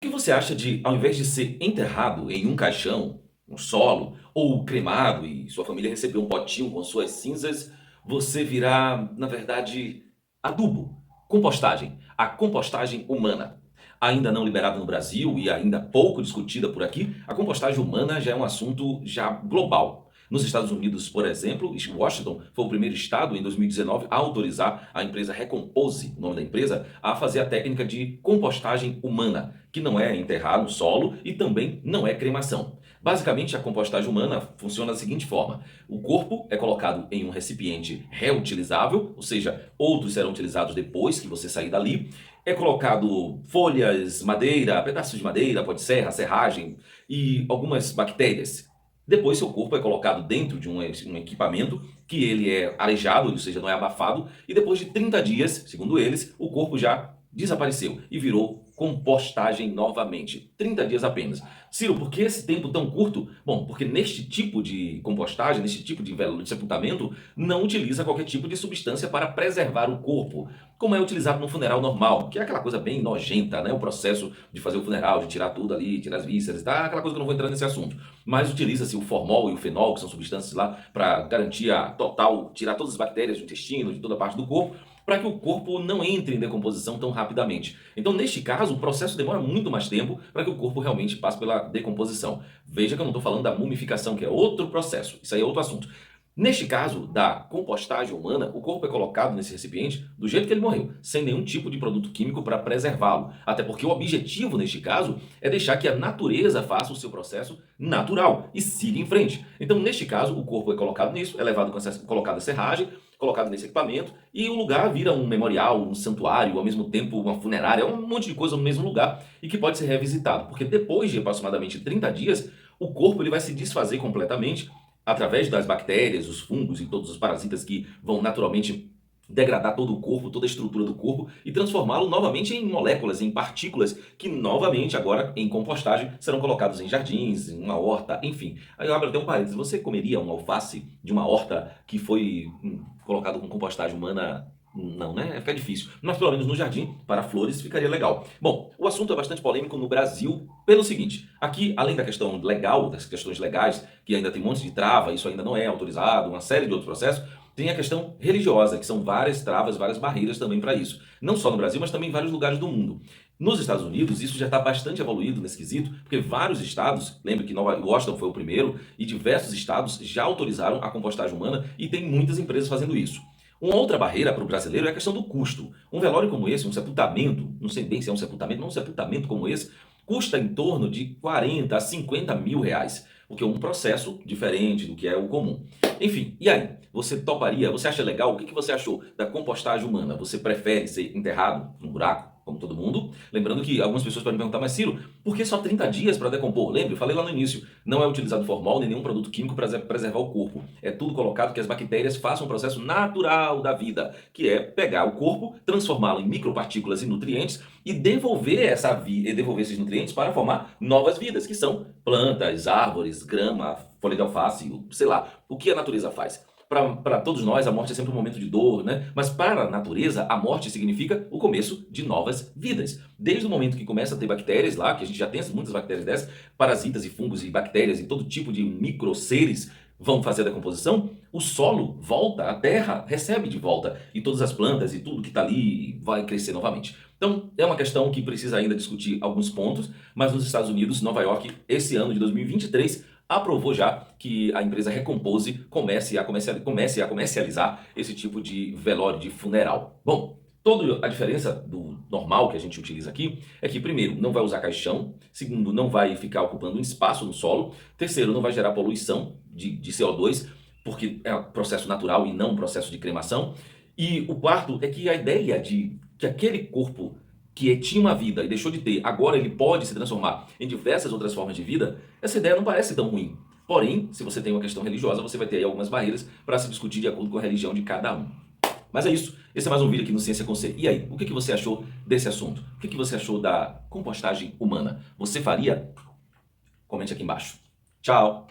O que você acha de, ao invés de ser enterrado em um caixão, um solo, ou cremado e sua família receber um potinho com suas cinzas, você virar, na verdade, adubo, compostagem, a compostagem humana? Ainda não liberada no Brasil e ainda pouco discutida por aqui, a compostagem humana já é um assunto já global. Nos Estados Unidos, por exemplo, Washington foi o primeiro estado em 2019 a autorizar a empresa Recompose, o nome da empresa, a fazer a técnica de compostagem humana, que não é enterrar no solo e também não é cremação. Basicamente, a compostagem humana funciona da seguinte forma: o corpo é colocado em um recipiente reutilizável, ou seja, outros serão utilizados depois que você sair dali. É colocado folhas, madeira, pedaços de madeira, pode ser, serragem e algumas bactérias. Depois, seu corpo é colocado dentro de um equipamento que ele é arejado, ou seja, não é abafado, e depois de 30 dias, segundo eles, o corpo já desapareceu e virou compostagem novamente. 30 dias apenas. Ciro, por que esse tempo tão curto? Bom, porque neste tipo de compostagem, neste tipo de velório de sepultamento, não utiliza qualquer tipo de substância para preservar o corpo, como é utilizado no funeral normal, que é aquela coisa bem nojenta, né? O processo de fazer o funeral, de tirar tudo ali, tirar as vísceras, tá? Aquela coisa que eu não vou entrar nesse assunto. Mas utiliza-se o formol e o fenol, que são substâncias lá para garantir a total, tirar todas as bactérias do intestino, de toda a parte do corpo, para que o corpo não entre em decomposição tão rapidamente. Então, neste caso, o processo demora muito mais tempo para que o corpo realmente passe pela decomposição. Veja que eu não estou falando da mumificação, que é outro processo. Isso aí é outro assunto. Neste caso da compostagem humana, o corpo é colocado nesse recipiente do jeito que ele morreu, sem nenhum tipo de produto químico para preservá-lo. Até porque o objetivo, neste caso, é deixar que a natureza faça o seu processo natural e siga em frente. Então, neste caso, o corpo é colocado nisso, é levado colocado a serragem, colocado nesse equipamento, e o lugar vira um memorial, um santuário, ao mesmo tempo uma funerária, um monte de coisa no mesmo lugar e que pode ser revisitado. Porque depois de aproximadamente 30 dias, o corpo ele vai se desfazer completamente através das bactérias, os fungos e todos os parasitas que vão naturalmente degradar todo o corpo, toda a estrutura do corpo e transformá-lo novamente em moléculas, em partículas que novamente agora em compostagem serão colocados em jardins, em uma horta, enfim. Aí eu abro até um parênteses, você comeria um alface de uma horta que foi colocado com compostagem humana? Não, né? Fica difícil. Mas pelo menos no jardim, para flores, ficaria legal. Bom, o assunto é bastante polêmico no Brasil pelo seguinte: aqui, além da questão legal, das questões legais, que ainda tem um monte de trava, isso ainda não é autorizado, uma série de outros processos, tem a questão religiosa, que são várias travas, várias barreiras também para isso. Não só no Brasil, mas também em vários lugares do mundo. Nos Estados Unidos, isso já está bastante evoluído nesse quesito, porque vários estados, lembra que Washington foi o primeiro, e diversos estados já autorizaram a compostagem humana e tem muitas empresas fazendo isso. Uma outra barreira para o brasileiro é a questão do custo. Um velório como esse, um sepultamento, não sei bem se é um sepultamento, mas um sepultamento como esse, custa em torno de 40 a 50 mil reais, o que é um processo diferente do que é o comum. Enfim, e aí? Você toparia? Você acha legal? O que você achou da compostagem humana? Você prefere ser enterrado no buraco, como todo mundo? Lembrando que algumas pessoas podem perguntar, mas Ciro, por que só 30 dias para decompor? Lembra? Eu falei lá no início, não é utilizado formol nem nenhum produto químico para preservar o corpo. É tudo colocado que as bactérias façam um processo natural da vida, que é pegar o corpo, transformá-lo em micropartículas e nutrientes e devolver esses nutrientes para formar novas vidas, que são plantas, árvores, grama, folha de alface, sei lá, o que a natureza faz. Para todos nós, a morte é sempre um momento de dor, né? Mas para a natureza, a morte significa o começo de novas vidas. Desde o momento que começa a ter bactérias lá, que a gente já tem muitas bactérias dessas, parasitas e fungos e bactérias e todo tipo de microseres vão fazer a decomposição, o solo volta, a terra recebe de volta, e todas as plantas e tudo que está ali vai crescer novamente. Então, é uma questão que precisa ainda discutir alguns pontos, mas nos Estados Unidos, Nova York, esse ano de 2023, aprovou já que a empresa Recompose comece a comercializar esse tipo de velório, de funeral. Bom, toda a diferença do normal que a gente utiliza aqui é que, primeiro, não vai usar caixão, segundo, não vai ficar ocupando um espaço no solo, terceiro, não vai gerar poluição de CO2, porque é um processo natural e não um processo de cremação, e o quarto é que a ideia de que aquele corpo que tinha uma vida e deixou de ter, agora ele pode se transformar em diversas outras formas de vida, essa ideia não parece tão ruim. Porém, se você tem uma questão religiosa, você vai ter aí algumas barreiras para se discutir de acordo com a religião de cada um. Mas é isso. Esse é mais um vídeo aqui no Ciência com C. E aí, o que você achou desse assunto? O que você achou da compostagem humana? Você faria? Comente aqui embaixo. Tchau!